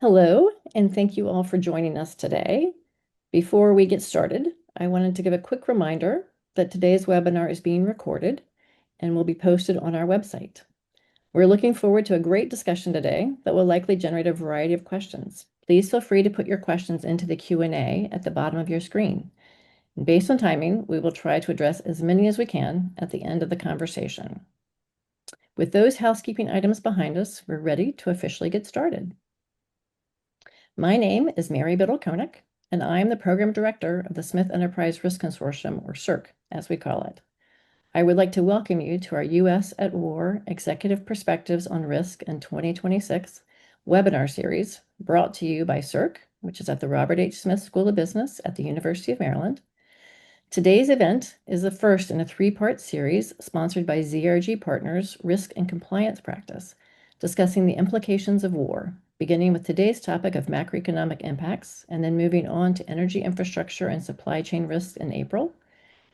Hello, and thank you all for joining us today. Before we get started, I wanted to give a quick reminder that today's webinar is being recorded and will be posted on our website. We're looking forward to a great discussion today that will likely generate a variety of questions. Please feel free to put your questions into the Q&A at the bottom of your screen. And based on timing, we will try to address as many as we can at the end of the conversation. With those housekeeping items behind us, we're ready to officially get started. My name is Mary Biddle-Koenig, and I am the Program Director of the Smith Enterprise Risk Consortium, or SERC, as we call it. I would like to welcome you to our U.S. at War Executive Perspectives on Risk in 2026 webinar series brought to you by SERC, which is at the Robert H. Smith School of Business at the University of Maryland. Today's event is the first in a three-part series sponsored by ZRG Partners Risk and Compliance Practice, discussing the implications of war, beginning with today's topic of macroeconomic impacts, and then moving on to energy infrastructure and supply chain risks in April,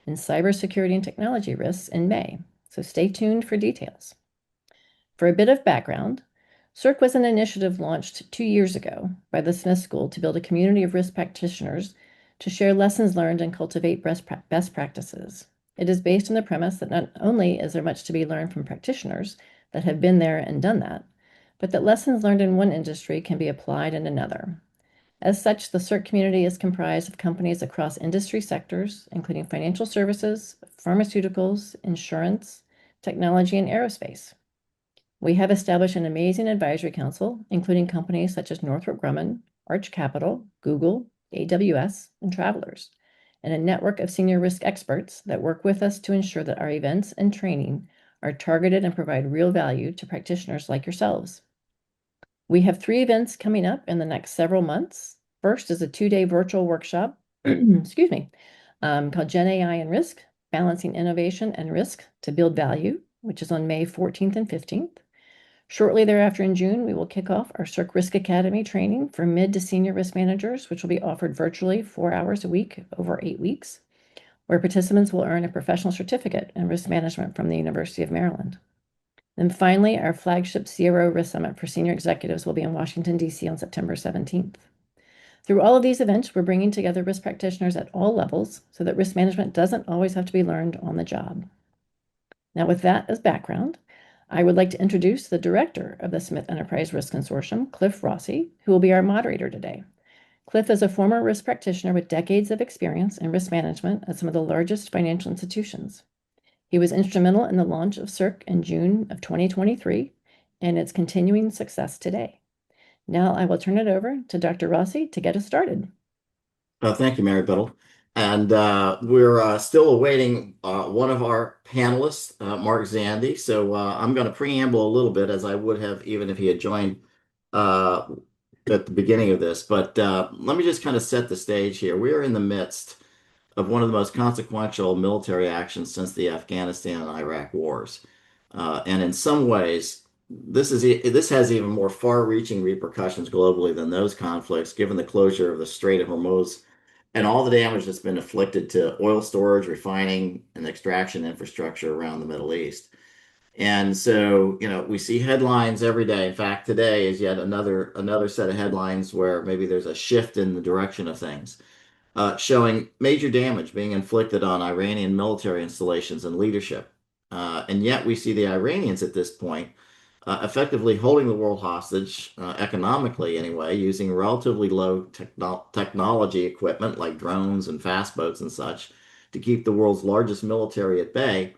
and cybersecurity and technology risks in May. So stay tuned for details. For a bit of background, CERC was an initiative launched 2 years ago by the Smith School to build a community of risk practitioners to share lessons learned and cultivate best practices. It is based on the premise that not only is there much to be learned from practitioners that have been there and done that, but that lessons learned in one industry can be applied in another. As such, the CERT community is comprised of companies across industry sectors, including financial services, pharmaceuticals, insurance, technology, and aerospace. We have established an amazing advisory council, including companies such as Northrop Grumman, Arch Capital, Google, AWS, and Travelers, and a network of senior risk experts that work with us to ensure that our events and training are targeted and provide real value to practitioners like yourselves. We have 3 events coming up in the next several months. First is a 2-day virtual workshop, excuse me, called Gen AI and Risk, Balancing Innovation and Risk to Build Value, which is on May 14th and 15th. Shortly thereafter in June, we will kick off our CERC Risk Academy training for mid to senior risk managers, which will be offered virtually 4 hours a week over 8 weeks, where participants will earn a professional certificate in risk management from the University of Maryland. Then finally, our flagship CRO Risk Summit for senior executives will be in Washington, D.C. on September 17th. Through all of these events, we're bringing together risk practitioners at all levels so that risk management doesn't always have to be learned on the job. Now, with that as background, I would like to introduce the director of the Smith Enterprise Risk Consortium, Cliff Rossi, who will be our moderator today. Cliff is a former risk practitioner with decades of experience in risk management at some of the largest financial institutions. He was instrumental in the launch of CERC in June of 2023 and its continuing success today. Now I will turn it over to Dr. Rossi to get us started. Thank you, Mary Biddle. And we're still awaiting one of our panelists, Mark Zandi. So I'm going to preamble a little bit as I would have even if he had joined uh, at the beginning of this. But let me just kind of set the stage here. We are in the midst of one of the most consequential military actions since the Afghanistan and Iraq wars. And in some ways, this has even more far-reaching repercussions globally than those conflicts, given the closure of the Strait of Hormuz and all the damage that's been inflicted to oil storage, refining, and extraction infrastructure around the Middle East. And so, we see headlines every day. In fact, today is yet another set of headlines where maybe there's a shift in the direction of things, showing major damage being inflicted on Iranian military installations and leadership. And yet we see the Iranians at this point effectively holding the world hostage, economically anyway, using relatively low technology equipment like drones and fast boats and such to keep the world's largest military at bay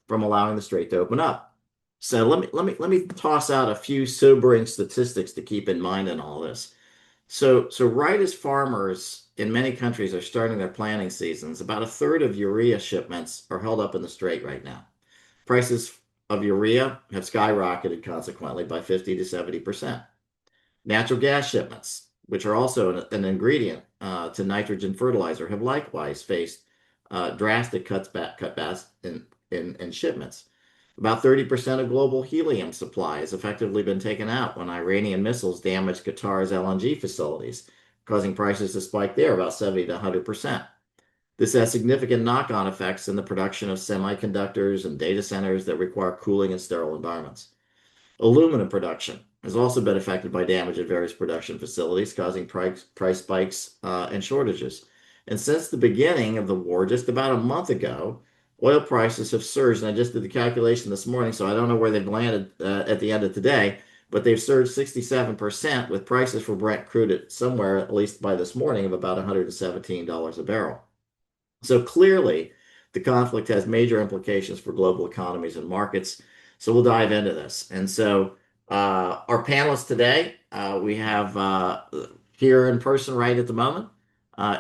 from allowing the strait to open up. So let me toss out a few sobering statistics to keep in mind in all this. So right as farmers in many countries are starting their planting seasons, about a third of urea shipments are held up in the strait right now. Prices of urea have skyrocketed consequently by 50 to 70%. Natural gas shipments, which are also an ingredient to nitrogen fertilizer, have likewise faced drastic cutbacks in shipments. About 30% of global helium supply has effectively been taken out when Iranian missiles damaged Qatar's LNG facilities, causing prices to spike there about 70 to 100%. This has significant knock-on effects in the production of semiconductors and data centers that require cooling and sterile environments. Aluminum production has also been affected by damage at various production facilities, causing price spikes and shortages. And since the beginning of the war, just about a month ago, oil prices have surged. And I just did the calculation this morning, so I don't know where they've landed at the end of today, but they've surged 67% with prices for Brent crude at somewhere, at least by this morning, of about $117 a barrel. So clearly, the conflict has major implications for global economies and markets. So we'll dive into this. And so our panelists today, we have here in person right at the moment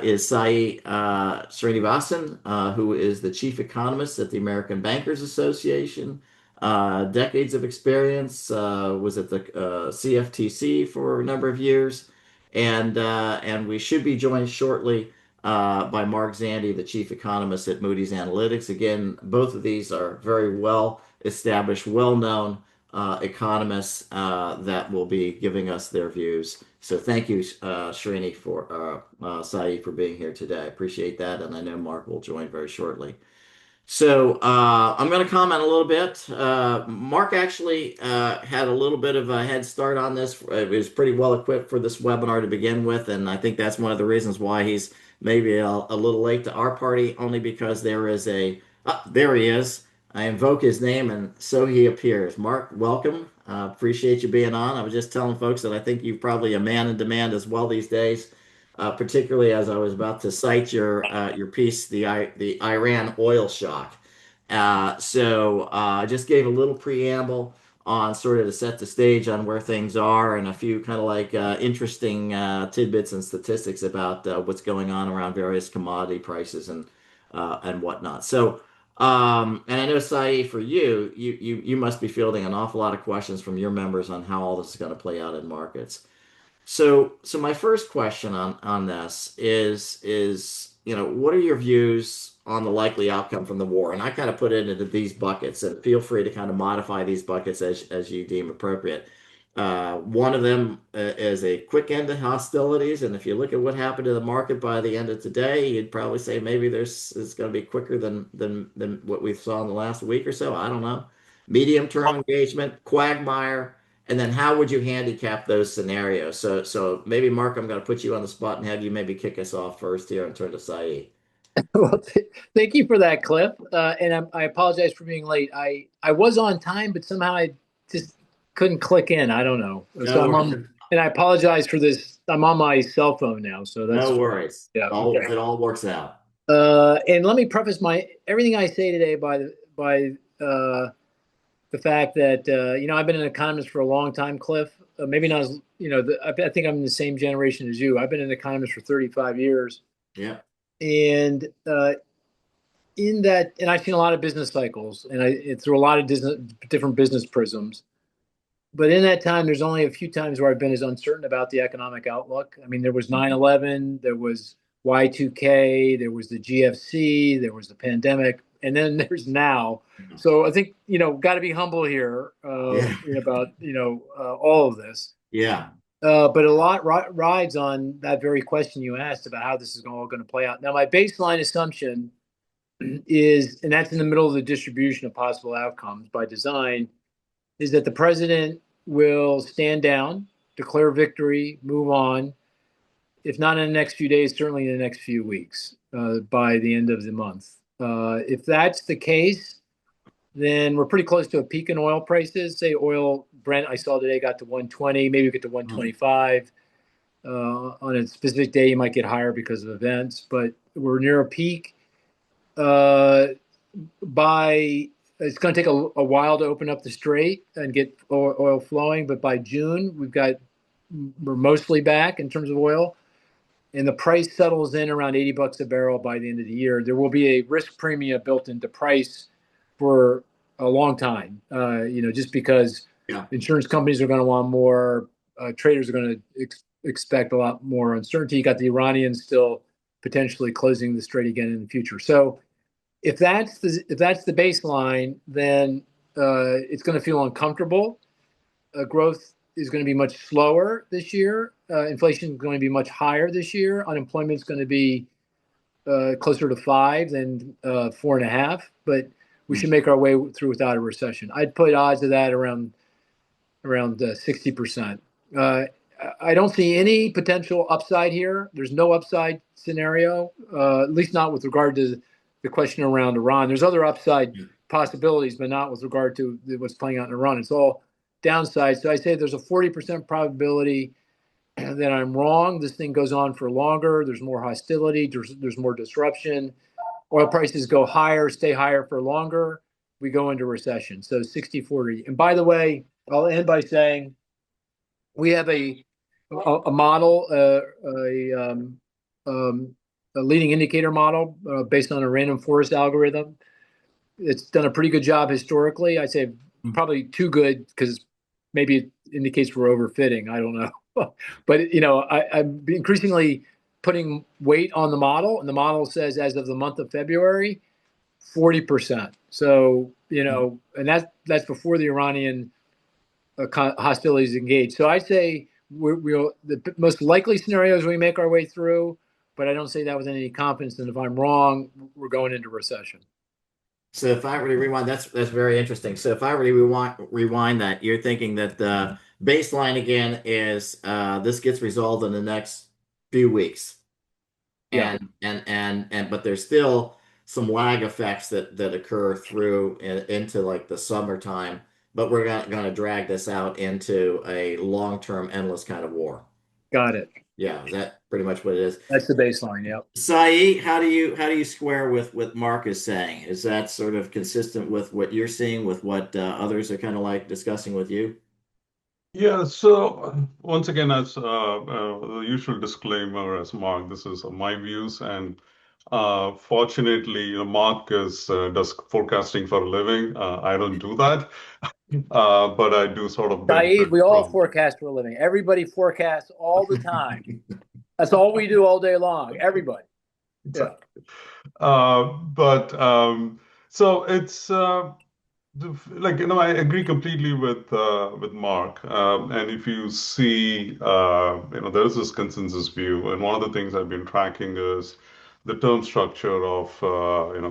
is Sayee Srinivasan, who is the chief economist at the American Bankers Association. Decades of experience, was at the CFTC for a number of years, and we should be joined shortly by Mark Zandi, the chief economist at Moody's Analytics. Again, both of these are very well established, well known economists that will be giving us their views. So thank you, Srini, for Sayee, for being here today. I appreciate that, and I know Mark will join very shortly. So I'm going to comment a little bit. Mark actually had a little bit of a head start on this. He was pretty well equipped for this webinar to begin with, and I think that's one of the reasons why he's maybe a little late to our party, only because there he is. I invoke his name, and so he appears. Mark, welcome. Appreciate you being on. I was just telling folks that I think you're probably a man in demand as well these days, particularly as I was about to cite your piece, the Iran oil shock. I just gave a little preamble on sort of to set the stage on where things are and a few kind of like interesting tidbits and statistics about what's going on around various commodity prices and whatnot. And I know, Sayee, for you must be fielding an awful lot of questions from your members on how all this is going to play out in markets. So my first question on this is what are your views on the likely outcome from the war? And I kind of put it into these buckets, and feel free to kind of modify these buckets as you deem appropriate. One of them is a quick end to hostilities, and if you look at what happened to the market by the end of today, you'd probably say maybe it's going to be quicker than what we saw in the last week or so. I don't know. Medium term engagement, quagmire. And then how would you handicap those scenarios? So maybe Mark, I'm going to put you on the spot and have you maybe kick us off first here and turn to Sayee. Well, thank you for that, Cliff. And I apologize for being late. I was on time, but somehow I just couldn't click in. I don't know. And I apologize for this. I'm on my cell phone now, so that's no worries. Yeah, It all works out. And let me preface everything I say today by the fact that I've been an economist for a long time, Cliff. Maybe not as I think I'm in the same generation as you. I've been an economist for 35 years. Yeah. And in that, and I've seen a lot of business cycles, and through a lot of different business prisms. But in that time, there's only a few times where I've been as uncertain about the economic outlook. I mean, there was 9/11, there was Y2K, there was the GFC, there was the pandemic, and then there's now. So I think, got to be humble here about, all of this. Yeah. But a lot rides on that very question you asked about how this is all going to play out. Now, my baseline assumption is, and that's in the middle of the distribution of possible outcomes by design, is that the president will stand down, declare victory, move on, if not in the next few days, certainly in the next few weeks, by the end of the month. If that's the case, then we're pretty close to a peak in oil prices. Say oil, Brent, I saw today got to 120, maybe we get to 125. On a specific day, you might get higher because of events, but we're near a peak. It's going to take a while to open up the strait and get oil flowing, but by June, we're mostly back in terms of oil, and the price settles in around $80 a barrel by the end of the year. There will be a risk premium built into price for a long time, just because insurance companies are going to want more, traders are going to expect a lot more uncertainty. You got the Iranians still potentially closing the strait again in the future. So if that's the baseline, then it's going to feel uncomfortable. Growth is going to be much slower this year. Inflation is going to be much higher this year. Unemployment is going to be closer to 5 than 4.5. But we should make our way through without a recession. I'd put odds of that around around 60%. I don't see any potential upside here. There's no upside scenario, at least not with regard to the question around Iran. There's other upside possibilities, but not with regard to what's playing out in Iran. It's all downside. So I say there's a 40% probability that I'm wrong. This thing goes on for longer. There's more hostility. There's more disruption. Oil prices go higher, stay higher for longer. We go into recession. So 60-40. And by the way, I'll end by saying we have a model, a leading indicator model based on a random forest algorithm. It's done a pretty good job historically. I'd say probably too good because maybe it indicates we're overfitting. I don't know. But I'm increasingly putting weight on the model, and the model says as of the month of February, 40%. So and that's before the Iranian hostilities engaged. So I say the most likely scenarios we make our way through, but I don't say that with any confidence. And if I'm wrong, we're going into recession. So if I were to rewind, that's very interesting. So if I were to rewind that, you're thinking that the baseline again is this gets resolved in the next few weeks. Yeah. And but there's still some lag effects that occur through into like the summertime, but we're going to drag this out into a long-term endless kind of war. Got it. Yeah, is that pretty much what it is? That's the baseline. Yep. Sayee, how do you square with what Mark is saying? Is that sort of consistent with what you're seeing, with what others are kind of like discussing with you? Yeah, so once again, as the usual disclaimer, as Mark, this is my views, and fortunately, Mark does forecasting for a living. I don't do that, but I do sort of Sayee, benefit we all from. forecast for a living. Everybody forecasts all the time. That's all we do all day long. Everybody. Yeah. But so it's I agree completely with Mark. And if you see, there is this consensus view, and one of the things I've been tracking is the term structure of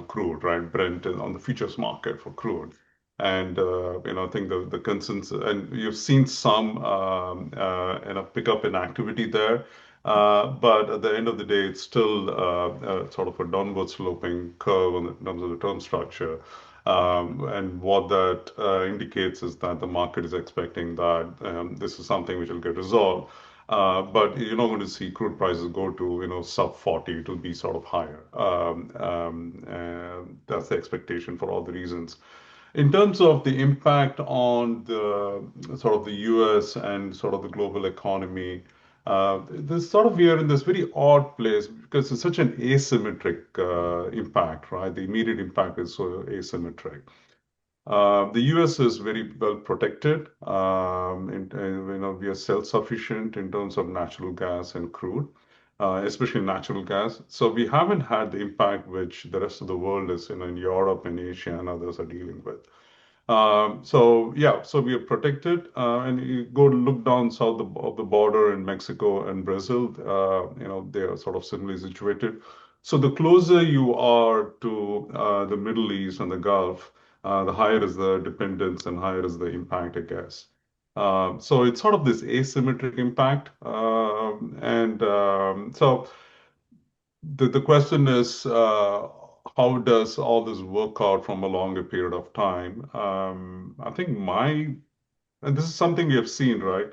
crude, right? Brent is on the futures market for crude. And I think the consensus, and you've seen some pick up in activity there. But at the end of the day, it's still sort of a downward sloping curve in terms of the term structure. And what that indicates is that the market is expecting that this is something which will get resolved. But you're not going to see crude prices go to, sub 40. It will be sort of higher. And that's the expectation for all the reasons. In terms of the impact on the sort of the US and sort of the global economy, this sort of we are in this very odd place because it's such an asymmetric impact, right? The immediate impact is so asymmetric. The US is very well protected. We are self-sufficient in terms of natural gas and crude, especially natural gas. So we haven't had the impact which the rest of the world is, in Europe and Asia and others are dealing with. So yeah, so we are protected, and you go look down south of the border in Mexico and Brazil. They are sort of similarly situated. So the closer you are to the Middle East and the Gulf, the higher is the dependence and higher is the impact, I guess. So it's sort of this asymmetric impact, and so the question is, how does all this work out from a longer period of time? I think and this is something we have seen, right?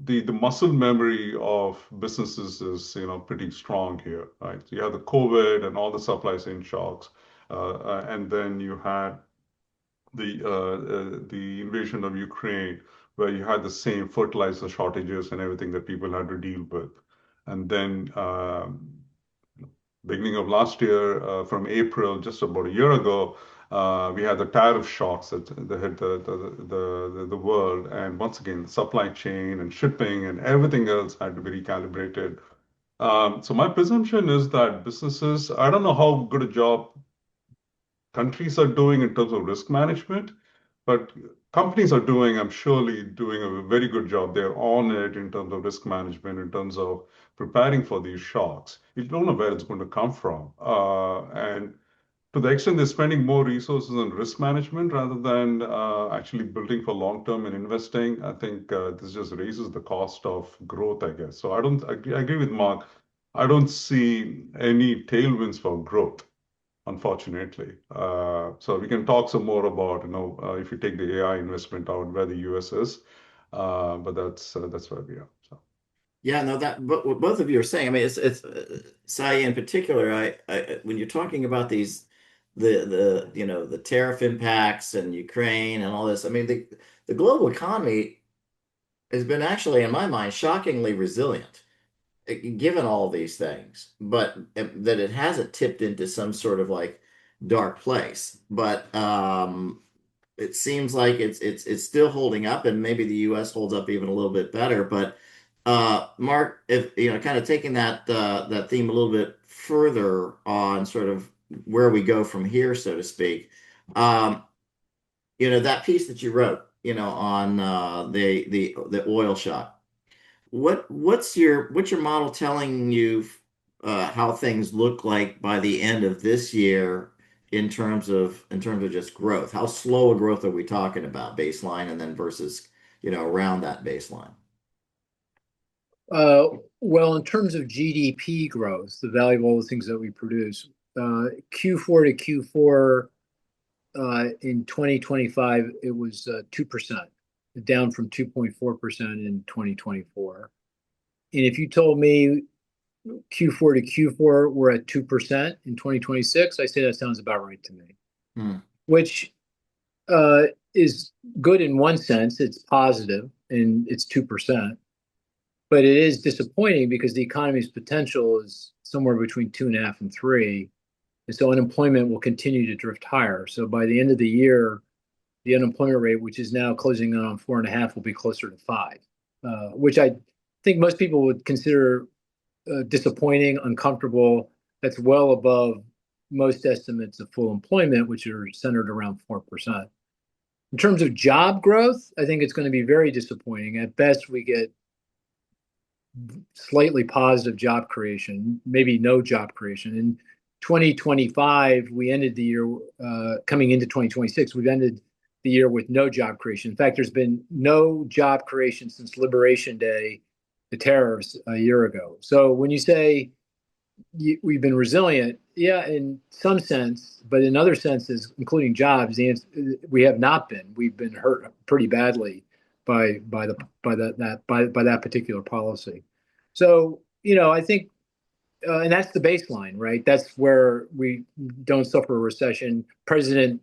The muscle memory of businesses is, pretty strong here, right? So you had the COVID and all the supply chain shocks, and then you had the invasion of Ukraine, where you had the same fertilizer shortages and everything that people had to deal with. And then beginning of last year, from April, just about a year ago, we had the tariff shocks that hit the world, and once again, the supply chain and shipping and everything else had to be recalibrated. So my presumption is that businesses, I don't know how good a job countries are doing in terms of risk management, but companies are doing, I'm surely doing a very good job. They're on it in terms of risk management, in terms of preparing for these shocks. You don't know where it's going to come from. And to the extent they're spending more resources on risk management rather than actually building for long term and investing, I think this just raises the cost of growth, I guess. So I agree with Mark. I don't see any tailwinds for growth, unfortunately. So we can talk some more about, if you take the AI investment out, where the US is. But that's where we are. So. Yeah, no, but what both of you are saying, I mean, it's Sayee in particular. When you're talking about the tariff impacts and Ukraine and all this, I mean, the global economy has been actually, in my mind, shockingly resilient, given all these things, but that it hasn't tipped into some sort of like dark place. But it seems like it's still holding up, and maybe the U.S. holds up even a little bit better. But Mark, if kind of taking that theme a little bit further on sort of where we go from here, so to speak, that piece that you wrote, on the oil shock. What's your model telling you how things look like by the end of this year in terms of just growth? How slow a growth are we talking about, baseline and then versus around that baseline? Well, in terms of GDP growth, the value of all the things that we produce, Q4 to Q4 in 2025, it was 2%, down from 2.4% in 2024. And if you told me Q4 to Q4 we're at 2% in 2026, I say that sounds about right to me. Which is good in one sense. It's positive and it's 2%. But it is disappointing because the economy's potential is somewhere between 2.5 and 3. And so unemployment will continue to drift higher. So by the end of the year, the unemployment rate, which is now closing in on 4.5, will be closer to 5, which I think most people would consider disappointing, uncomfortable. That's well above most estimates of full employment, which are centered around 4%. In terms of job growth, I think it's going to be very disappointing. At best, we get slightly positive job creation, maybe no job creation. In 2025, we ended the year, coming into 2026, we've ended the year with no job creation. In fact, there's been no job creation since Liberation Day, the tariffs a year ago. So when you say we've been resilient, yeah, in some sense, but in other senses, including jobs, we have not been. We've been hurt pretty badly by that particular policy. So I think, and that's the baseline, right? That's where we don't suffer a recession. President,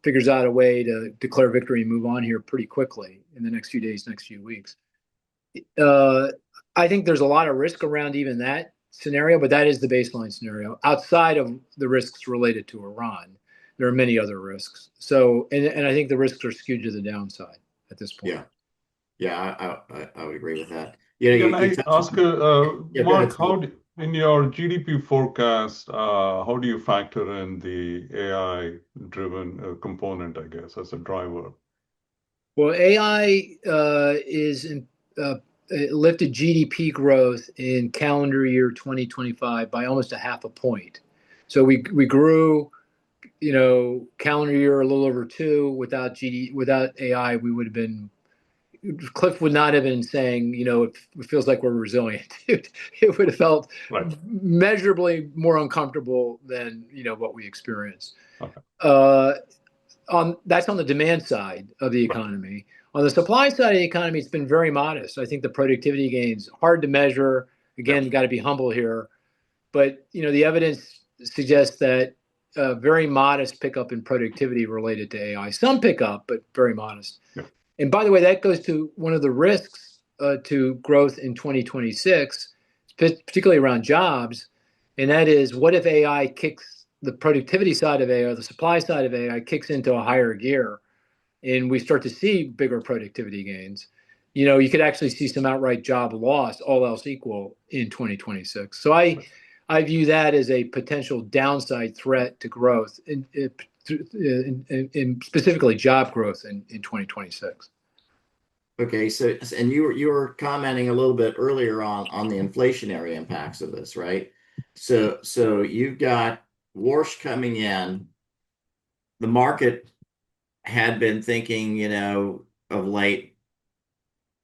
figures out a way to declare victory and move on here pretty quickly in the next few days, next few weeks. I think there's a lot of risk around even that scenario, but that is the baseline scenario. Outside of the risks related to Iran, there are many other risks. So, and I think the risks are skewed to the downside at this point. Yeah, I would agree with that. Can I ask, Mark, ahead, in your GDP forecast, how do you factor in the AI-driven component, I guess, as a driver? Well, AI lifted GDP growth in calendar year 2025 by almost 0.5 point. So we grew, calendar year a little over 2. Without AI, we would have been. Cliff would not have been saying, it feels like we're resilient. It would have felt measurably more uncomfortable than what we experienced. Okay. That's on the demand side of the economy. On the supply side of the economy, it's been very modest. I think the productivity gains, hard to measure. Again, got to be humble here. But, the evidence suggests that very modest pickup in productivity related to AI. Some pickup, but very modest. Yeah. And by the way, that goes to one of the risks to growth in 2026, particularly around jobs. And that is, what if AI kicks the productivity side of AI, or the supply side of AI kicks into a higher gear, and we start to see bigger productivity gains? You could actually see some outright job loss, all else equal, in 2026. So I view that as a potential downside threat to growth, in specifically job growth in 2026. Okay, so and you were commenting a little bit earlier on the inflationary impacts of this, right? So you've got Warsh coming in, the market had been thinking, of late,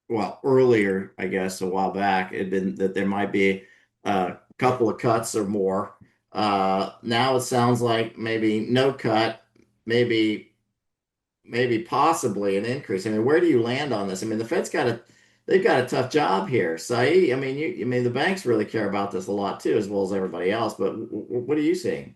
well, earlier, I guess, a while back, it had been that there might be a couple of cuts or more. Now it sounds like maybe no cut, maybe possibly an increase. I mean, where do you land on this? I mean, the Fed's they've got a tough job here. Sayee, I mean, the banks really care about this a lot too, as well as everybody else. But what are you seeing?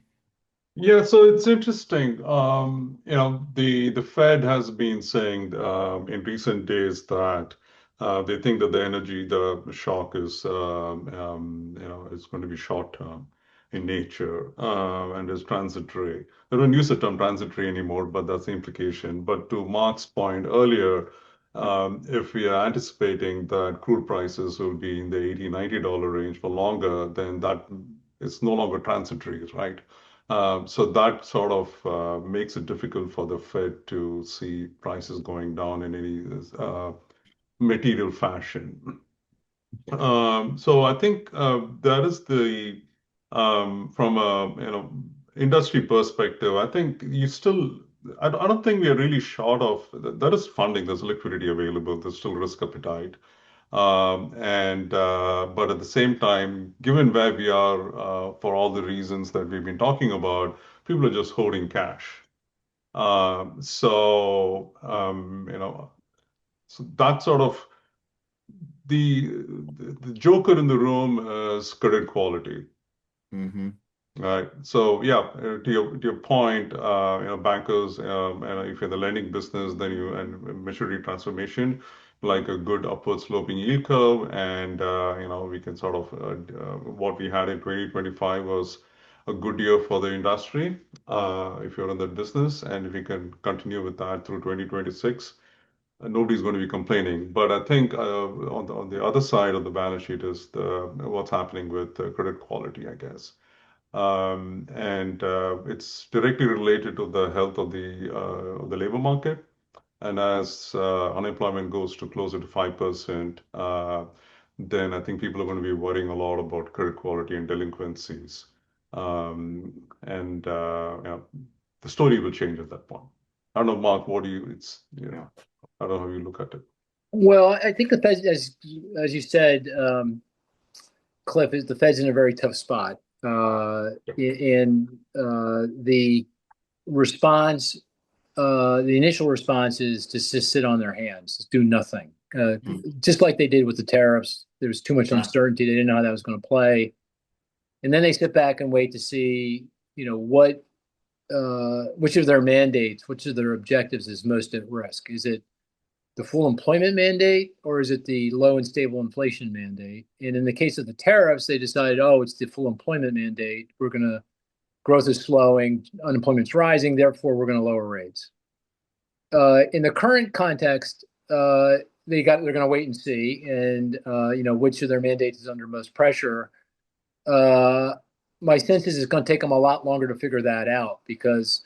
Yeah, so it's interesting. The Fed has been saying in recent days that they think that the shock is is going to be short term in nature and is transitory. They don't use the term transitory anymore, but that's the implication. But to Mark's point earlier, if we are anticipating that crude prices will be in the $80-$90 range for longer, then that is no longer transitory, right? So that sort of makes it difficult for the Fed to see prices going down in any material fashion. So I think that is from a industry perspective. I think I don't think we are really short of. There is funding, there's liquidity available, there's still risk appetite. But at the same time, given where we are, for all the reasons that we've been talking about, people are just holding cash. So that's sort of the joker in the room is credit quality. Mm-hmm. Right. So yeah, to your point, bankers, and if you're the lending business, then and maturity transformation, like a good upward sloping yield curve, and we can sort of what we had in 2025 was a good year for the industry, if you're in that business, and if we can continue with that through 2026, nobody's going to be complaining. But I think on the other side of the balance sheet is what's happening with credit quality, I guess. And it's directly related to the health of the labor market. And as unemployment goes to closer to 5%, then I think people are going to be worrying a lot about credit quality and delinquencies. And the story will change at that point. I don't know, Mark, I don't know how you look at it. Well, I think the Fed, as you said, Cliff, the Fed's in a very tough spot. The response, the initial response is to just sit on their hands, do nothing. Just like they did with the tariffs. There was too much uncertainty. They didn't know how that was going to play. And then they sit back and wait to see, which of their mandates, which of their objectives is most at risk. Is it the full employment mandate, or is it the low and stable inflation mandate? And in the case of the tariffs, they decided, it's the full employment mandate. Growth is slowing, unemployment's rising, therefore we're going to lower rates. In the current context, they're going to wait and see, and which of their mandates is under most pressure. My sense is it's going to take them a lot longer to figure that out because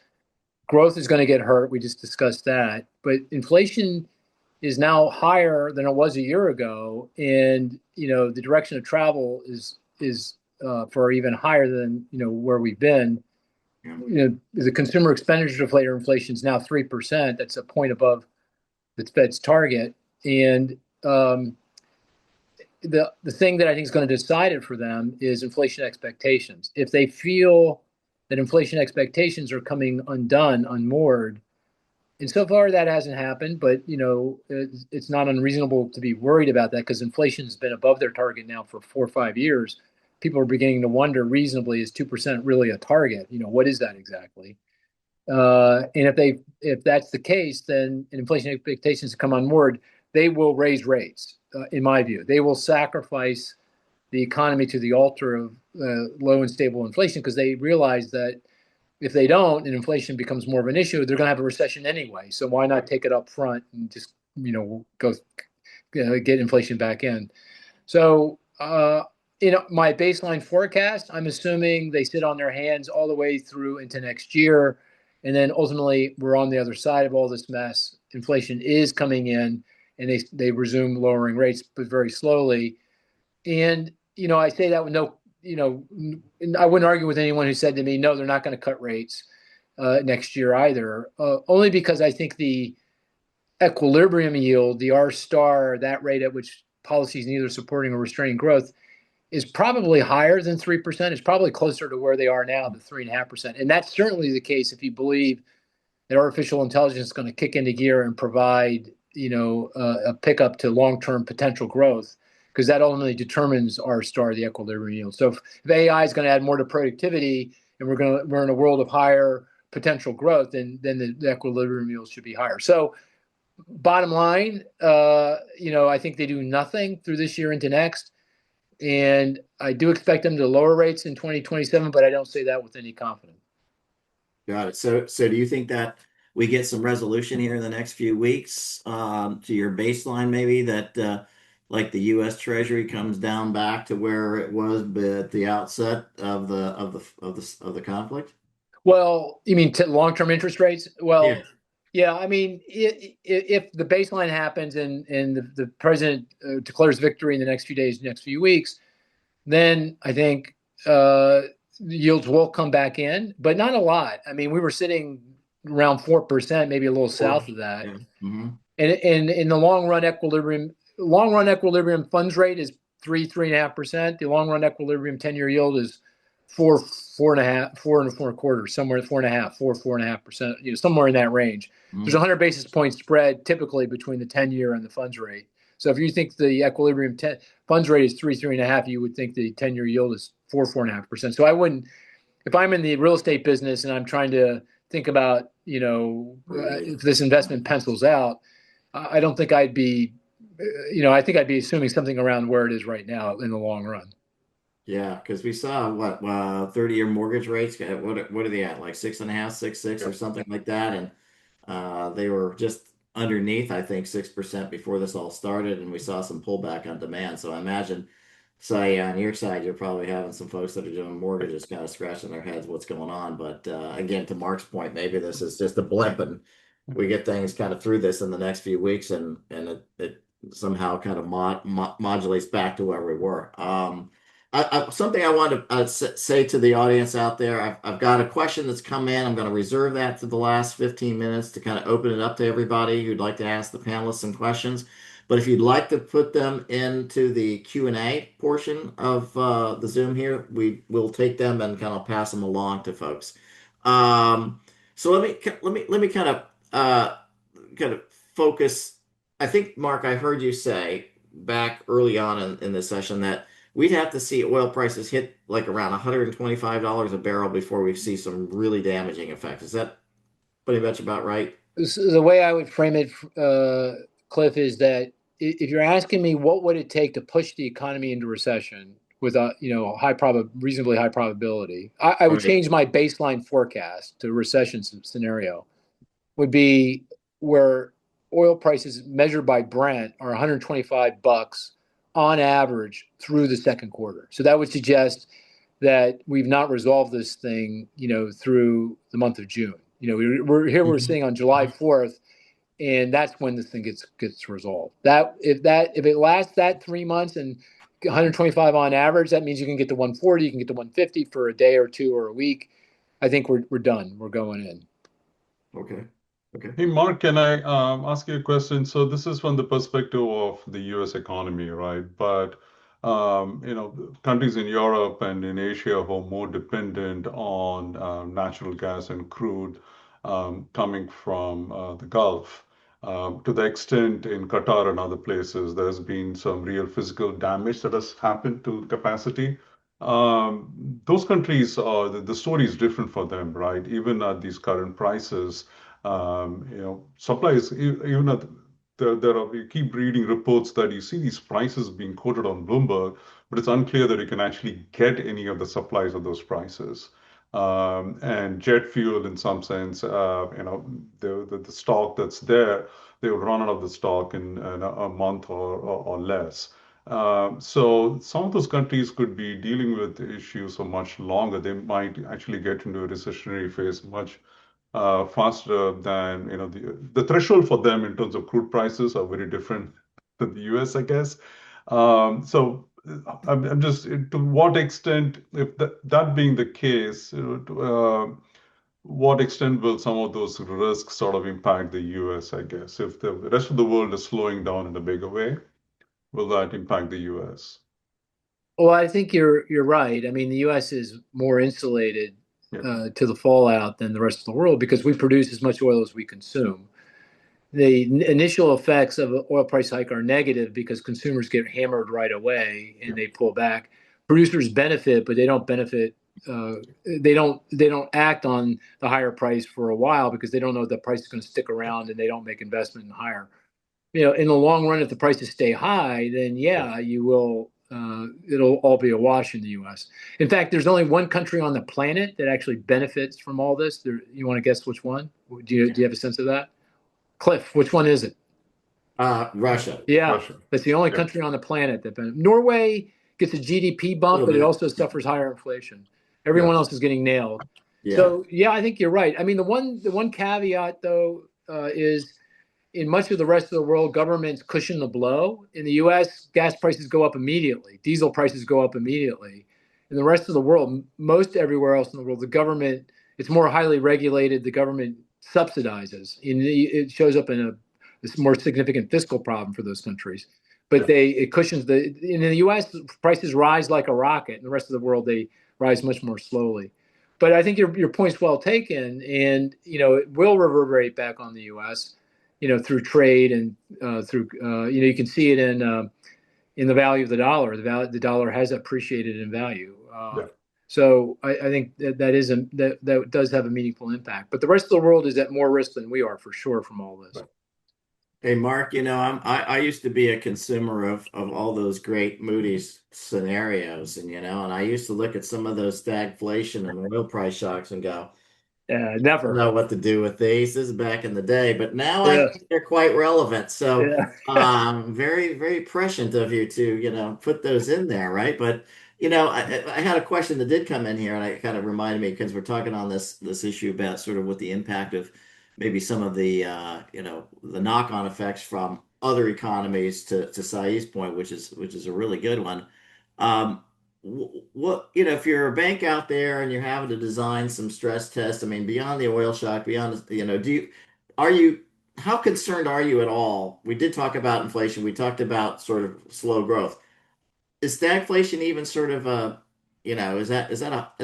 growth is going to get hurt. We just discussed that, but inflation is now higher than it was a year ago, and the direction of travel is for even higher than where we've been. The consumer expenditure deflator inflation is now 3%. That's a point above the Fed's target, and the thing that I think is going to decide it for them is inflation expectations. If they feel that inflation expectations are coming unmoored. And so far that hasn't happened, but it's not unreasonable to be worried about that because inflation has been above their target now for 4 or 5 years. People are beginning to wonder reasonably, is 2% really a target? What is that exactly? And if that's the case, then inflation expectations come unmoored, they will raise rates. In my view, they will sacrifice the economy to the altar of low and stable inflation because they realize that if they don't, and inflation becomes more of an issue, they're going to have a recession anyway. So why not take it up front and just go get inflation back in? So my baseline forecast, I'm assuming they sit on their hands all the way through into next year, and then ultimately we're on the other side of all this mess. Inflation is coming in, and they resume lowering rates, but very slowly. And I say that with no I wouldn't argue with anyone who said to me, no, they're not going to cut rates next year either. Only because I think the equilibrium yield, the R star, that rate at which policies neither supporting or restraining growth, is probably higher than 3%. It's probably closer to where they are now, the 3.5%. And that's certainly the case if you believe that artificial intelligence is going to kick into gear and provide, a pickup to long-term potential growth, because that ultimately determines R star, the equilibrium yield. So if AI is going to add more to productivity, and we're in a world of higher potential growth, then the equilibrium yield should be higher. So bottom line, I think they do nothing through this year into next. And I do expect them to lower rates in 2027, but I don't say that with any confidence. Got it. So do you think that we get some resolution here in the next few weeks to your baseline, maybe that like the U.S. Treasury comes down back to where it was at the outset of the conflict? Well, you mean long-term interest rates? Well, Yeah. yeah. I mean, if the baseline happens and the president declares victory in the next few days, next few weeks, then I think yields will come back in, but not a lot. I mean, we were sitting around 4%, maybe a little south of that. Yeah. Mm-hmm. And in the long run equilibrium funds rate is 3.5%. The long run equilibrium 10-year yield is 4.5, 4.25, somewhere 4.5, 4.5%, somewhere in that range. Mm-hmm. There's 100 basis point spread typically between the 10-year and the funds rate. So if you think the equilibrium funds rate is 3.5, you would think the 10-year yield is 4.5%. So I wouldn't, if I'm in the real estate business and I'm trying to think about, if this investment pencils out, I don't think I'd be, I think I'd be assuming something around where it is right now in the long run. Yeah, because we saw what 30-year mortgage rates. What are they at? Like 6.5, 6.6, or something like that, and they were just underneath, I think, 6% before this all started, and we saw some pullback on demand. So I imagine, say, on your side, you're probably having some folks that are doing mortgages kind of scratching their heads what's going on. But again, to Mark's point, maybe this is just a blip, and we get things kind of through this in the next few weeks, and it somehow kind of modulates back to where we were. Something I want to say to the audience out there, I've got a question that's come in. I'm going to reserve that to the last 15 minutes to kind of open it up to everybody who'd like to ask the panelists some questions. But if you'd like to put them into the Q&A portion of the Zoom here, we'll take them and kind of pass them along to folks. So let me kind of focus. I think, Mark, I heard you say back early on in this session that we'd have to see oil prices hit like around $125 a barrel before we see some really damaging effects. Is that pretty much about right? So the way I would frame it, Cliff, is that if you're asking me what would it take to push the economy into recession with a reasonably high probability, I would Right. change my baseline forecast to a recession scenario. Would be where oil prices measured by Brent are $125 on average through the second quarter. So that would suggest that we've not resolved this thing, through the month of June. We're sitting on July 4th, and that's when this thing gets resolved. If it lasts that 3 months and 125 on average, that means you can get to 140, you can get to 150 for a day or two or a week. I think we're done. We're going in. Okay. Hey, Mark, can I ask you a question? So this is from the perspective of the U.S. economy, right? But countries in Europe and in Asia who are more dependent on natural gas and crude coming from the Gulf. To the extent in Qatar and other places, there's been some real physical damage that has happened to capacity. Those countries the story is different for them, right? Even at these current prices. Supplies, even at you keep reading reports that you see these prices being quoted on Bloomberg, but it's unclear that you can actually get any of the supplies of those prices. And jet fuel, in some sense, the stock that's there, they will run out of the stock in a month or less. So some of those countries could be dealing with issues for much longer. They might actually get into a recessionary phase much faster than the threshold for them in terms of crude prices are very different than the US, I guess. So I'm just to what extent, if that being the case, what extent will some of those risks sort of impact the US, I guess? If the rest of the world is slowing down in a bigger way, will that impact the US? Well, I think you're right. I mean, the U.S. is more insulated Yeah. to the fallout than the rest of the world because we produce as much oil as we consume. The initial effects of an oil price hike are negative because consumers get hammered right away and they pull back. Producers benefit, but they don't benefit. They don't act on the higher price for a while because they don't know the price is going to stick around and they don't make investment in higher. In the long run, if the prices stay high, then yeah, you will. It'll all be a wash in the U.S. In fact, there's only one country on the planet that actually benefits from all this. You want to guess which one? Do you have a sense of that? Cliff, which one is it? Russia. Yeah, Russia. that's the only Yeah. country on the planet that benefits. Norway gets a GDP bump, Little but it bit. also suffers higher inflation. Everyone Yeah. else is getting nailed. Yeah. So yeah, I think you're right. I mean, the one caveat though is in much of the rest of the world, governments cushion the blow. In the U.S., gas prices go up immediately, diesel prices go up immediately. In the rest of the world, most everywhere else in the world, the government, it's more highly regulated. The government subsidizes. It shows up in a more significant fiscal problem for those countries. But it cushions in the U.S., prices rise like a rocket. In the rest of the world, they rise much more slowly. But I think your point's well taken, and it will reverberate back on the U.S. Through trade and through you can see it in the value of the dollar. The dollar has appreciated in value. Yeah. So I think that does have a meaningful impact. But the rest of the world is at more risk than we are for sure from all this. Right. Hey, Mark, I used to be a consumer of all those great Moody's scenarios, and I used to look at some of those stagflation and oil price shocks and go, I don't Never. know what to do with these. This is back in the day, but now I Yeah. think they're quite relevant. So, Yeah. very, very prescient of you to, put those in there, right? But, I had a question that did come in here, and it kind of reminded me because we're talking on this issue about sort of what the impact of maybe some of the knock-on effects from other economies to Saeed's point, which is a really good one. Um, what if you're a bank out there and you're having to design some stress tests, I mean, beyond the oil shock, beyond, are you how concerned are you at all? We did talk about inflation. We talked about sort of slow growth. Is stagflation even sort of is that it's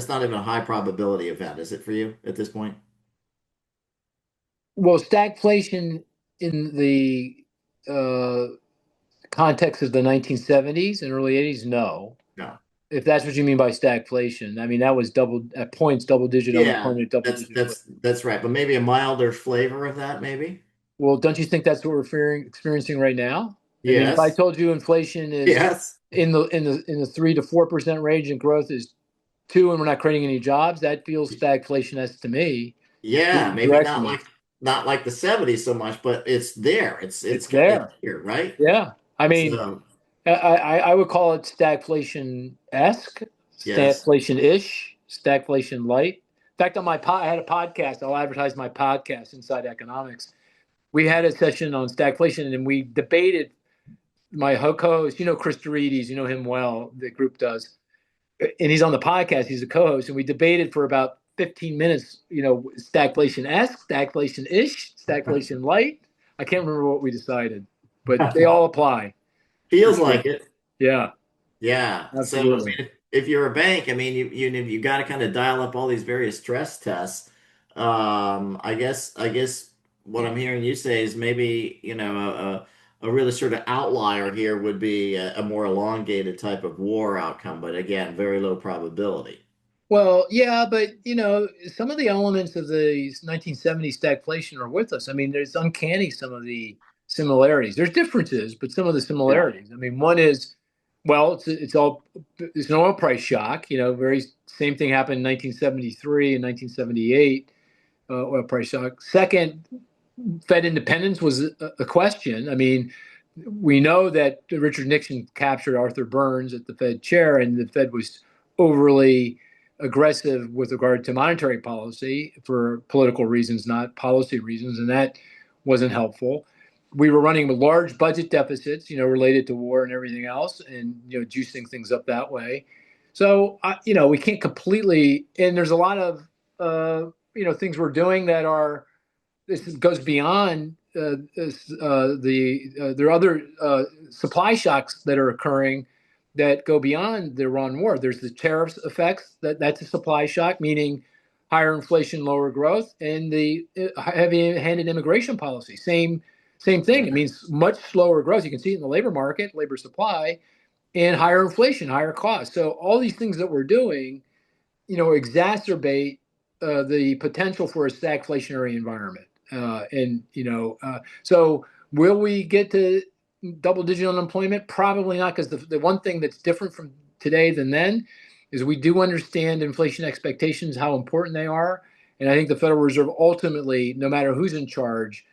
not even a high probability event, is it for you at this point? Well, stagflation in the uh, context of the 1970s and early 80s, no. No. If that's what you mean by stagflation, I mean that was double digit Yeah, unemployment, double that's digit that's that's right. But maybe a milder flavor of that, maybe? Well, don't you think that's what we're experiencing right now? I mean, if I Yes. told you inflation is Yes. in the 3 to 4% range and growth is 2, and we're not creating any jobs, that feels stagflation-esque to me. Yeah, maybe not Directionally, like the 70s so much, but it's there. It's it's it's it's there. here, right? Yeah, I mean, So, I would call it stagflation-esque, yes. stagflation-ish, stagflation light. In fact, on I had a podcast. I'll advertise my podcast, Inside Economics. We had a session on stagflation, and we debated. My co-host, Chris Dorides, you know him well. The group does, and he's on the podcast. He's a co-host, and we debated for about 15 minutes. Stagflation-esque, stagflation-ish, stagflation light. I can't remember what we decided, but they all apply for Feels sure. like it. Yeah, Yeah. So, I absolutely. mean, if you're a bank, I mean, you got to kind of dial up all these various stress tests. I guess what I'm hearing you say is maybe, a really sort of outlier here would be a more elongated type of war outcome, but again, very low probability. Well, yeah, but some of the elements of the 1970s stagflation are with us. I mean, there's uncanny some of the similarities. There's differences, but some of the Yeah. similarities. I mean, one is, well, it's an oil price shock. Very same thing happened in 1973 and 1978, oil price shock. Second, Fed independence was a question. I mean, we know that Richard Nixon captured Arthur Burns at the Fed chair, and the Fed was overly aggressive with regard to monetary policy for political reasons, not policy reasons, and that wasn't helpful. we were running with large budget deficits, related to war and everything else, and juicing things up that way. So we can't completely. And there's a lot of things we're doing that are. This goes beyond there are other supply shocks that are occurring that go beyond the Iran war. There's the tariffs effects that's a supply shock, meaning higher inflation, lower growth, and the heavy-handed immigration policy. Same thing. It means much slower growth. You can see it in the labor market, labor supply, and higher inflation, higher costs. So all these things that we're doing, exacerbate the potential for a stagflationary environment. So will we get to double-digit unemployment? Probably not, because the one thing that's different from today than then is we do understand inflation expectations, how important they are. And I think the Federal Reserve ultimately, no matter who's in charge,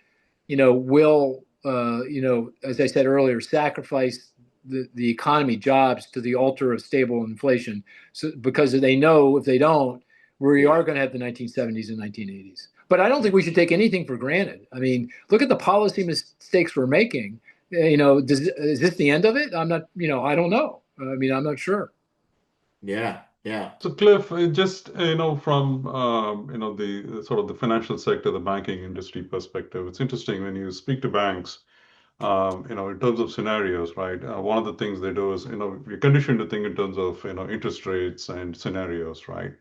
will, as I said earlier, sacrifice the economy, jobs to the altar of stable inflation. So, because they know if they don't, we are going to have the 1970s and 1980s. But I don't think we should take anything for granted. I mean, look at the policy mistakes we're making. Is this the end of it? I'm not, I don't know. I mean, I'm not sure. Yeah, yeah. So Cliff, just from the sort of the financial sector, the banking industry perspective, it's interesting when you speak to banks, in terms of scenarios, right? One of the things they do is, we're conditioned to think in terms of, interest rates and scenarios, right?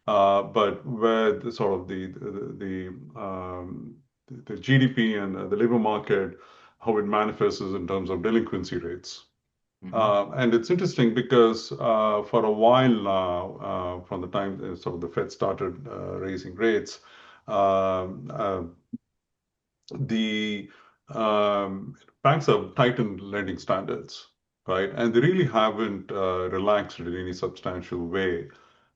But where the sort of the GDP and the labor market, how it manifests is in terms of delinquency rates. And it's interesting because for a while now, from the time sort of the Fed started raising rates, the banks have tightened lending standards, right? And they really haven't relaxed it in any substantial way.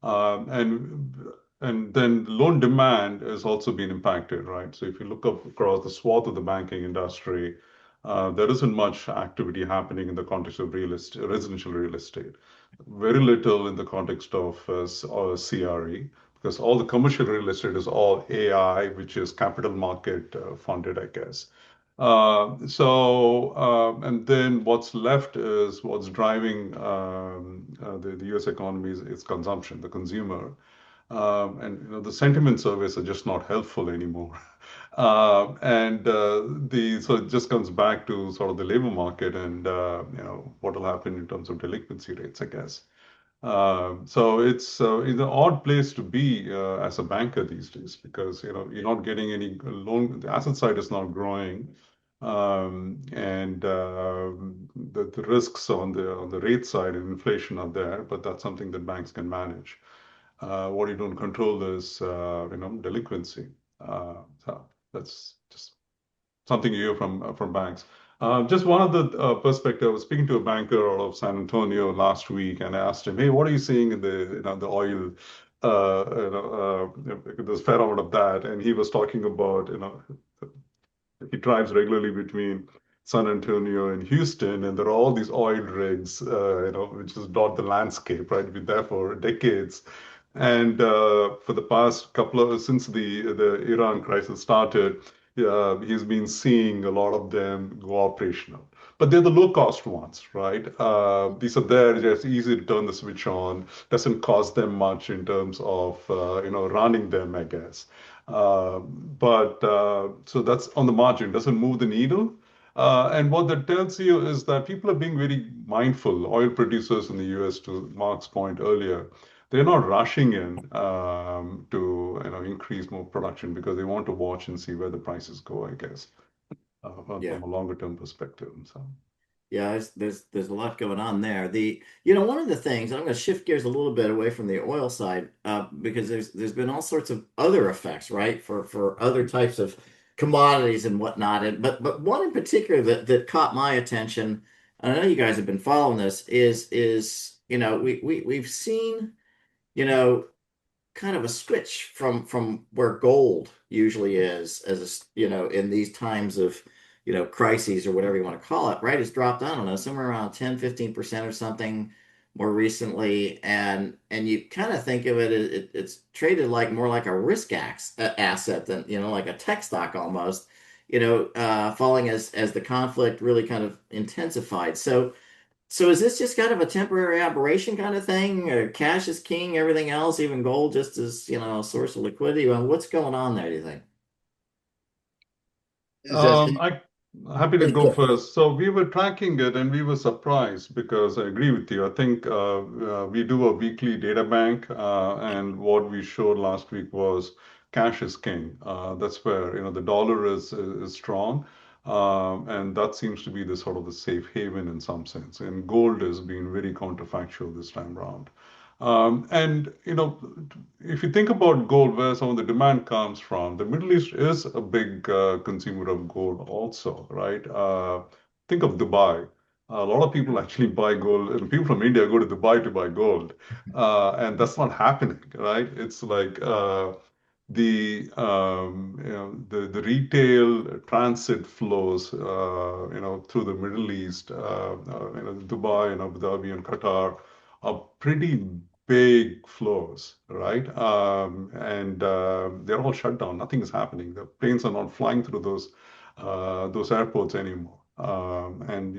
And then loan demand has also been impacted, right? So if you look up across the swath of the banking industry, there isn't much activity happening in the context of real estate, residential real estate. Very little in the context of CRE, because all the commercial real estate is all AI, which is capital market funded, I guess. And then what's left is what's driving the US economy is consumption, the consumer. And the sentiment surveys are just not helpful anymore. So it just comes back to sort of the labor market and what will happen in terms of delinquency rates, I guess. So it's an odd place to be as a banker these days, because you're not getting any loan. The asset side is not growing, and the risks on the rate side and inflation are there, but that's something that banks can manage. What you don't control is delinquency. So that's just something you hear from banks. Just one of the perspective, I was speaking to a banker out of San Antonio last week, and I asked him, "Hey, what are you seeing in the oil? There's a fair amount of that," and he was talking about he drives regularly between San Antonio and Houston, and there are all these oil rigs, which just dot the landscape, right? Been there for decades. And for the past since the Iran crisis started, he's been seeing a lot of them go operational. But they're the low-cost ones, right? These are there, just easy to turn the switch on. Doesn't cost them much in terms of running them, I guess. So that's on the margin, doesn't move the needle. And what that tells you is that people are being very mindful. Oil producers in the US, to Mark's point earlier, they're not rushing in to increase more production because they want to watch and see where the prices go, I guess, Yeah. from a longer term perspective. So. Yeah, there's a lot going on there. One of the things, I'm going to shift gears a little bit away from the oil side, because there's been all sorts of other effects, right, for other types of commodities and whatnot. But one in particular that caught my attention, and I know you guys have been following this, is we've seen, kind of a switch from where gold usually is, in these times of crises or whatever you want to call it, right? It's dropped, I don't know, somewhere around 10-15% or something more recently, and you kind of think of it's traded more like a risk asset than like a tech stock almost. falling as the conflict really kind of intensified. So is this just kind of a temporary aberration kind of thing? Or cash is king, everything else, even gold, just as a source of liquidity? Well, what's going on there, do you think? Is that I happy to go first. So we were tracking it and we were surprised because I agree with you. I think we do a weekly data bank, and what we showed last week was cash is king. That's where the dollar is strong, and that seems to be the sort of the safe haven in some sense. And gold is being very counterfactual this time around. And if you think about gold, where some of the demand comes from, the Middle East is a big consumer of gold also, right? Think of Dubai. A lot of people actually buy gold, and people from India go to Dubai to buy gold, and that's not happening, right? It's like the retail transit flows, through the Middle East, Dubai and Abu Dhabi and Qatar are pretty big flows, right? And they're all shut down. Nothing is happening. The planes are not flying through those airports anymore. And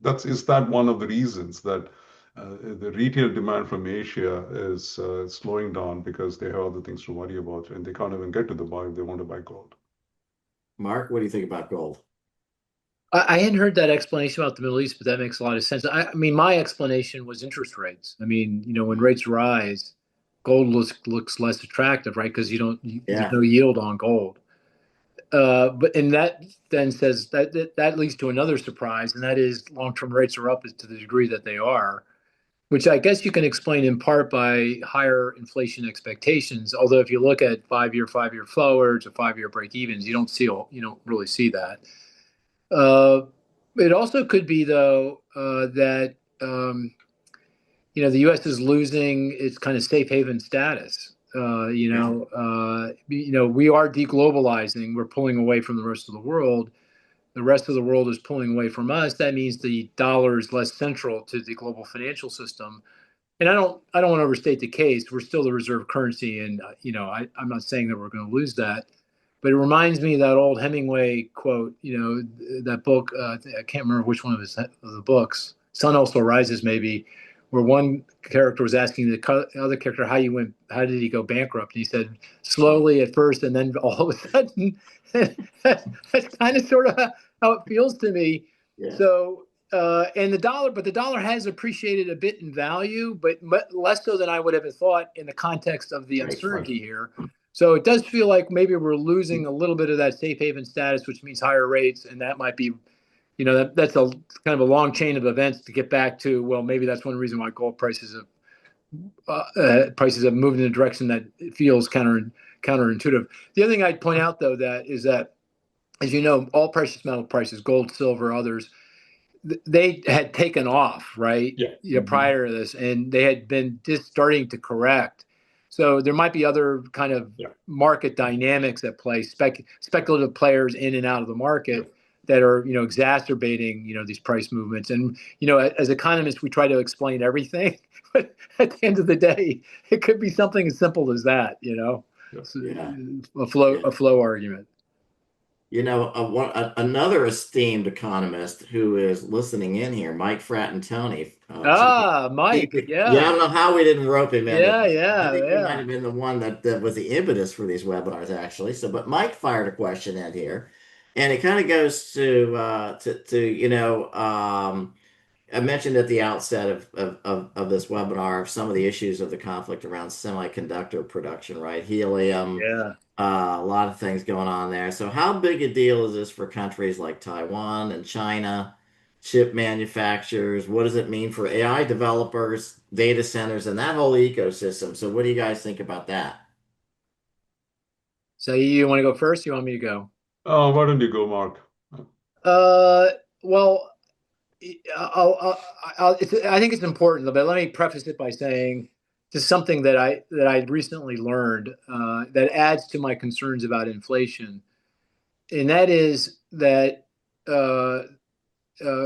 is that one of the reasons that the retail demand from Asia is slowing down because they have other things to worry about and they can't even get to the buy if they want to buy gold. Mark, what do you think about gold? I hadn't heard that explanation about the Middle East, but that makes a lot of sense. I mean, my explanation was interest rates. I mean, when rates rise, gold looks less attractive, right? Because there's no yield on gold. And that then says that leads to another surprise, and that is long-term rates are up to the degree that they are, which I guess you can explain in part by higher inflation expectations. Although if you look at five-year forwards or 5-year break-evens, you don't really see that. It also could be, though, that the U.S. is losing its kind of safe haven status. We are deglobalizing. We're pulling away from the rest of the world. The rest of the world is pulling away from us. That means the dollar is less central to the global financial system. And I don't want to overstate the case. We're still the reserve currency, and I'm not saying that we're going to lose that. But it reminds me of that old Hemingway quote, that book, I can't remember which one of the books, Sun Also Rises maybe, where one character was asking the other character how did he go bankrupt? And he said, slowly at first, and then all of a sudden. That's kind of sort of how it feels to me. Yeah. So, and the dollar has appreciated a bit in value, but less so than I would have thought in the context of the uncertainty here. So it does feel like maybe we're losing a little bit of that safe haven status, which means higher rates, and that might be, that's a kind of a long chain of events to get back to. Well, maybe that's one reason why gold prices have moved in a direction that feels counterintuitive. The other thing I'd point out, though, is that, as you know, all precious metal prices, gold, silver, others, they had taken off, right? Yeah. Prior to this, and they had been just starting to correct. So there might be other kind of market dynamics at play, speculative players in and out of the market that are, exacerbating, these price movements. And, as economists, we try to explain everything, but at the end of the day, it could be something as simple as that, a flow argument. Another esteemed economist who is listening in here, Mike Fratantoni. Mike, I don't know how we didn't rope him in. I think he yeah. might have been the one that was the impetus for these webinars, actually. But Mike fired a question in here, and it kind of goes to I mentioned at the outset of this webinar some of the issues of the conflict around semiconductor production, right? Helium. Yeah. A lot of things going on there. So how big a deal is this for countries like Taiwan and China, chip manufacturers? What does it mean for AI developers, data centers, and that whole ecosystem? So what do you guys think about that? So you want to go first? You want me to go? Why don't you go, Mark? Well, I think it's important, but let me preface it by saying just something that I recently learned that adds to my concerns about inflation, and that is that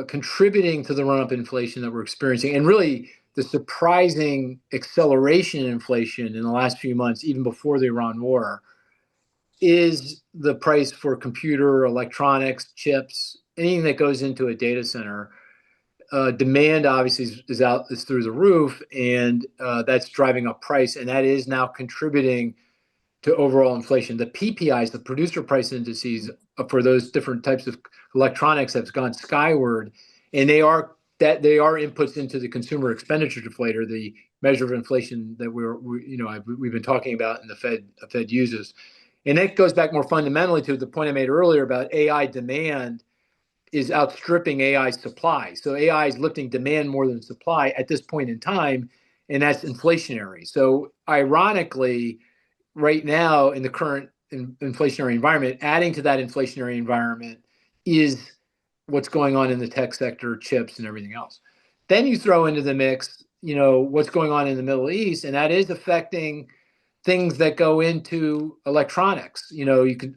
contributing to the run-up in inflation that we're experiencing, and really the surprising acceleration in inflation in the last few months, even before the Iran war, is the price for computer, electronics, chips, anything that goes into a data center. Demand obviously is through the roof, and that's driving up price, and that is now contributing to overall inflation. The PPIs, the producer price indices for those different types of electronics, have gone skyward, and they are inputs into the consumer expenditure deflator, the measure of inflation that we've been talking about, and the Fed uses. And that goes back more fundamentally to the point I made earlier about AI demand is outstripping AI supply. So AI is lifting demand more than supply at this point in time, and that's inflationary. So ironically, right now in the current inflationary environment, adding to that inflationary environment is what's going on in the tech sector, chips and everything else. Then you throw into the mix, what's going on in the Middle East, and that is affecting things that go into electronics.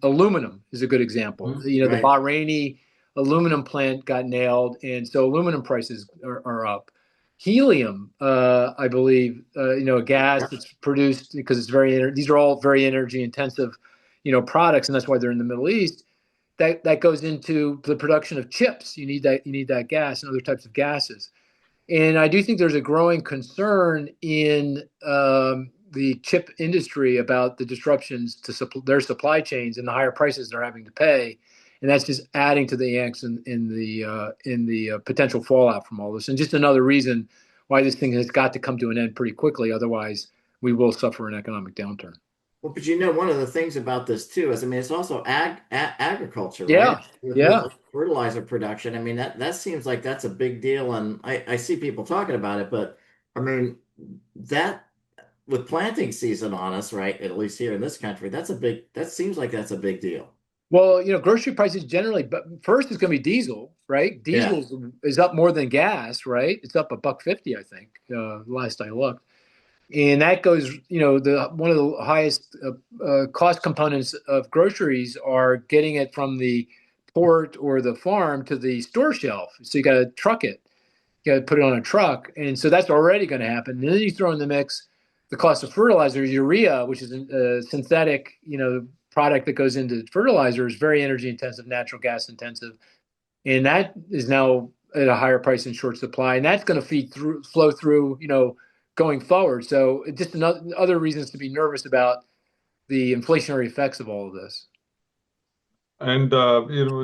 Aluminum is a good example. Right. The Bahraini aluminum plant got nailed, and so aluminum prices are up. Helium, I believe, a gas that's produced because it's these are all very energy intensive, products, and that's why they're in the Middle East. That goes into the production of chips. You need that gas and other types of gases. And I do think there's a growing concern in the chip industry about the disruptions to their supply chains and the higher prices they're having to pay, and that's just adding to the angst in the potential fallout from all this. And just another reason why this thing has got to come to an end pretty quickly, otherwise we will suffer an economic downturn. Well, but one of the things about this too is, I mean, it's also agriculture, right? Yeah, With fertilizer production. I mean, that seems like that's a big deal, and I see people talking about it, but I mean, that with planting season on us, right? At least here in this country, that seems like that's a big deal. Well, grocery prices generally, but first it's going to be diesel, right? Yeah. Diesel is up more than gas, right? It's up $1.50, I think, last I looked. And that goes, one of the highest cost components of groceries are getting it from the port or the farm to the store shelf. So you got to truck it, you got to put it on a truck, and so that's already going to happen. And then you throw in the mix the cost of fertilizer, urea, which is a synthetic, product that goes into fertilizer, is very energy intensive, natural gas intensive, and that is now at a higher price in short supply, and that's going to flow through, going forward. So just other reasons to be nervous about the inflationary effects of all of this. And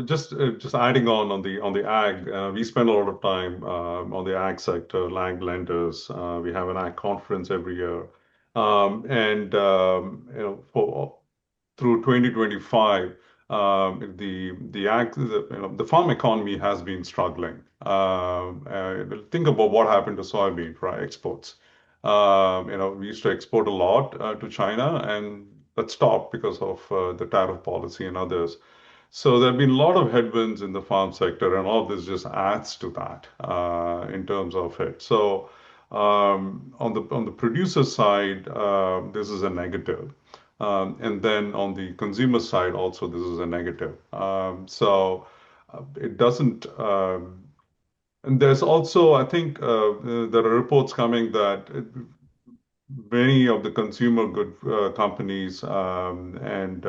just adding on the ag, we spend a lot of time on the ag sector, ag lenders. We have an ag conference every year, and through 2025, the farm economy has been struggling. Think about what happened to soybean, right? Exports. We used to export a lot to China, and that stopped because of the tariff policy and others. So there have been a lot of headwinds in the farm sector, and all of this just adds to that in terms of it. So on the producer side, this is a negative. And then on the consumer side, also, this is a negative. It doesn't. And there's also, I think, there are reports coming that many of the consumer good companies and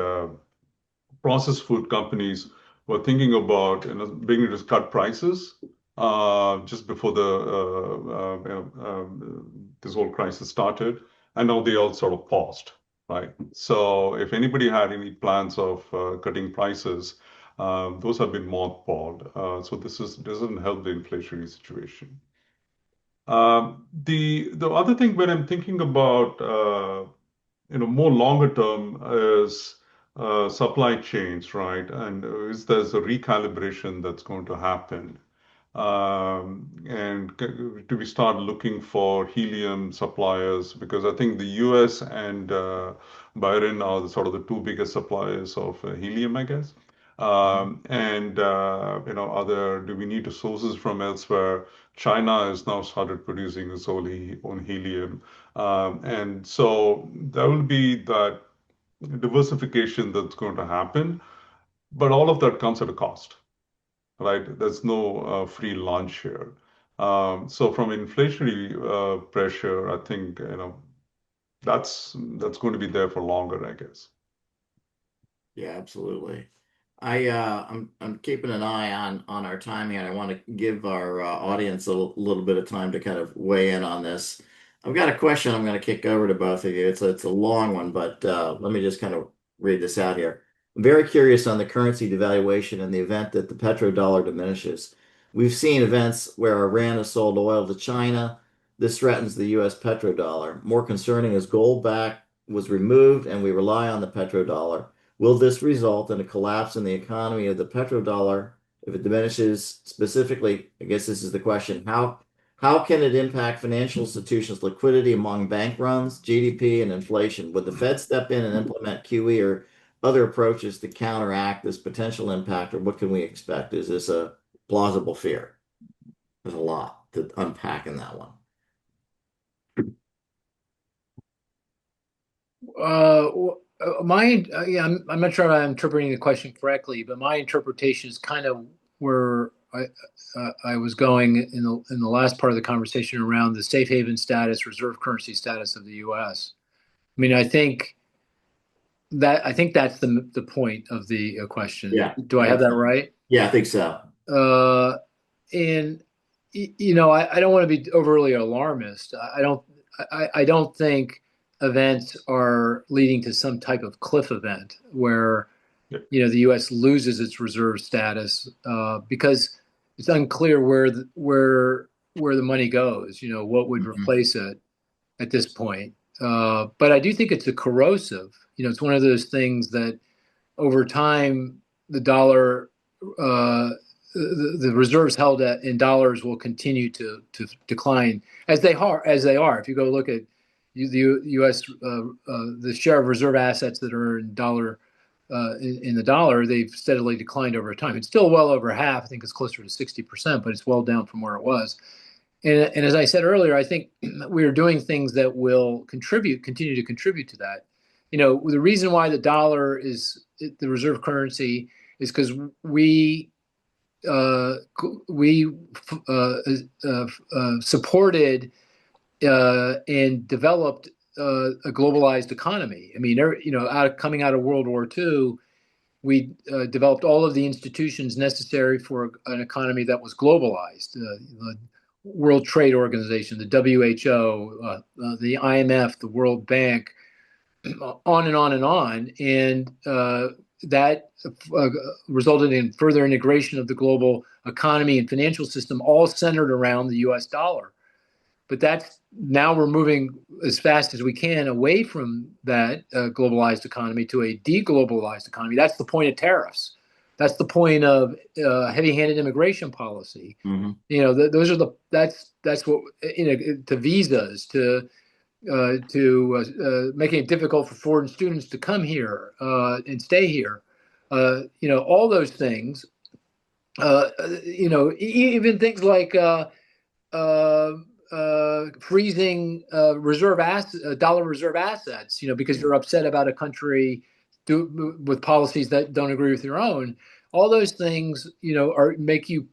processed food companies were thinking about beginning to cut prices just before this whole crisis started, and now they all sort of paused, right? So if anybody had any plans of cutting prices, those have been mothballed. So this doesn't help the inflationary situation. The other thing when I'm thinking about more longer term is supply chains, right? And is there's a recalibration that's going to happen? And do we start looking for helium suppliers? Because I think the US and Bahrain are sort of the two biggest suppliers of helium, I guess. And do we need to sources from elsewhere? China has now started producing its own helium. And so there will be that diversification that's going to happen, but all of that comes at a cost, right? There's no free lunch here. So from inflationary pressure, I think that's going to be there for longer, I guess. Yeah, absolutely. I'm keeping an eye on our timing, and I want to give our audience a little bit of time to kind of weigh in on this. I've got a question I'm going to kick over to both of you. It's a long one, but let me just kind of read this out here. I'm very curious on the currency devaluation in the event that the petrodollar diminishes. We've seen events where Iran has sold oil to China. This threatens the U.S. petrodollar. More concerning is gold back was removed, and we rely on the petrodollar. Will this result in a collapse in the economy of the petrodollar if it diminishes? Specifically, I guess this is the question, how can it impact financial institutions' liquidity among bank runs, GDP, and inflation? Would the Fed step in and implement QE or other approaches to counteract this potential impact, or what can we expect? Is this a plausible fear? There's a lot to unpack in that one. Yeah, I'm not sure if I'm interpreting the question correctly, but my interpretation is kind of where I was going in the last part of the conversation around the safe haven status, reserve currency status of the U.S. I mean, I think that's the point of the question. Yeah, Do I have that right? yeah, I think so. Uh, and I don't want to be overly alarmist. I don't think events are leading to some type of cliff event where Yeah. the U.S. loses its reserve status because it's unclear where the money goes. What would Mhm. replace it at this point. But I do think it's a corrosive. It's one of those things that over time the dollar the reserves held in dollars will continue to decline as they are. If you go look at the U.S. The share of reserve assets that are in dollar in the dollar, they've steadily declined over time. It's still well over half. I think it's closer to 60%, but it's well down from where it was. And as I said earlier, I think we are doing things that will continue to contribute to that. The reason why the dollar is the reserve currency is because uh, we supported and developed a globalized economy. I mean, coming out of World War II, we developed all of the institutions necessary for an economy that was globalized. The World Trade Organization, the WHO, the IMF, the World Bank, on and on and on. And that resulted in further integration of the global economy and financial system, all centered around the US dollar. But now we're moving as fast as we can away from that globalized economy to a deglobalized economy. That's the point of tariffs. That's the point of heavy-handed immigration policy. Mm-hmm. Those are that's what to visas to making it difficult for foreign students to come here and stay here. All those things. Even things like uh, freezing dollar reserve assets, because you're upset about a country with policies that don't agree with your own. All those things, make you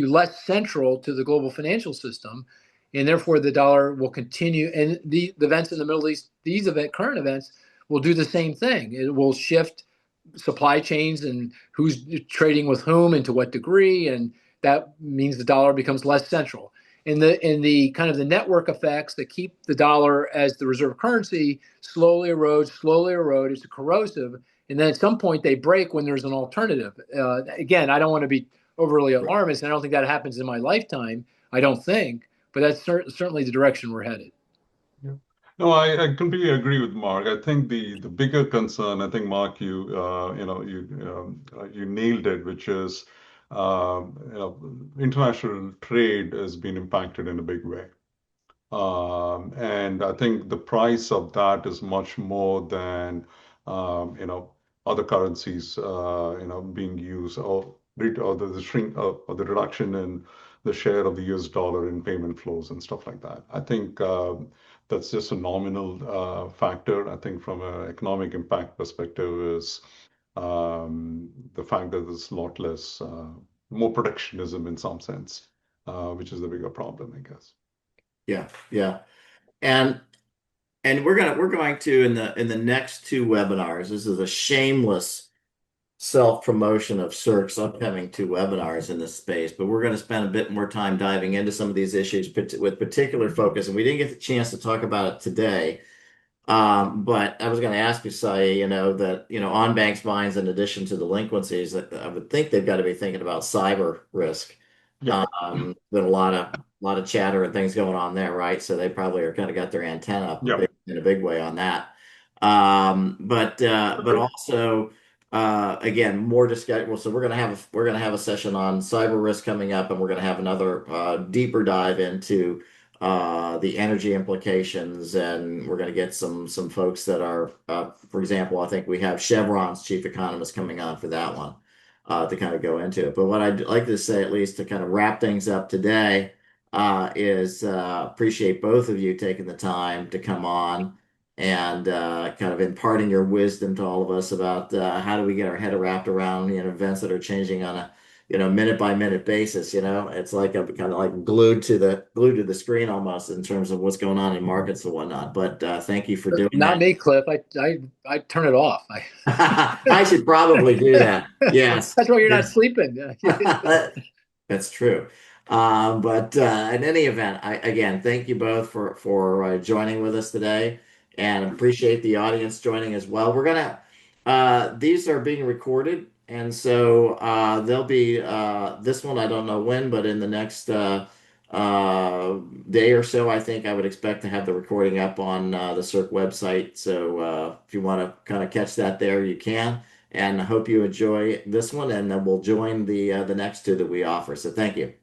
less central to the global financial system, and therefore the dollar will continue. And the events in the Middle East, current events, will do the same thing. It will shift supply chains and who's trading with whom and to what degree, and that means the dollar becomes less central. In the kind of the network effects that keep the dollar as the reserve currency slowly erode. It's a corrosive, and then at some point they break when there's an alternative. Again, I don't want to be overly alarmist, and I don't think that happens in my lifetime. I don't think, but that's certainly the direction we're headed. Yeah. No, I completely agree with Mark. I think the bigger concern, I think Mark, you nailed it, which is international trade has been impacted in a big way. And I think the price of that is much more than other currencies being used or the shrink or the reduction in the share of the US dollar in payment flows and stuff like that. I think that's just a nominal factor. I think from an economic impact perspective is the fact that there's a lot less, more protectionism in some sense, which is the bigger problem, I guess. Yeah, yeah. And we're going to in the next two webinars, this is a shameless self-promotion of Cirque's upcoming 2 webinars in this space, but we're going to spend a bit more time diving into some of these issues with particular focus. And we didn't get the chance to talk about it today. But I was going to ask you, Sayee, that, on banks' minds, in addition to delinquencies, that I would think they've got to be thinking about cyber risk. Yeah. There's a lot of chatter and things going on there, right? So they probably are kind of got their antenna up Yeah. in a big way on that. But also, again, more discussion. Well, so we're gonna have a session on cyber risk coming up, and we're gonna have another deeper dive into the energy implications, and we're going to get some folks that are, for example, I think we have Chevron's chief economist coming on for that one to kind of go into it. But what I'd like to say, at least to kind of wrap things up today, is appreciate both of you taking the time to come on and kind of imparting your wisdom to all of us about how do we get our head wrapped around events that are changing on a minute by minute basis. It's like I'm kind of like glued to the screen almost in terms of what's going on in markets and whatnot. But thank you for doing Not that. me, Cliff. I turn it off. I should probably do that. Yes. That's why you're not sleeping. That's true. But in any event, again, thank you both for joining with us today, and appreciate the audience joining as well. These are being recorded, and so they'll be this one, I don't know when, but in the next day or so, I think I would expect to have the recording up on the Cirque website. So if you want to kind of catch that there, you can. And I hope you enjoy this one, and then we'll join the next 2 that we offer. So thank you.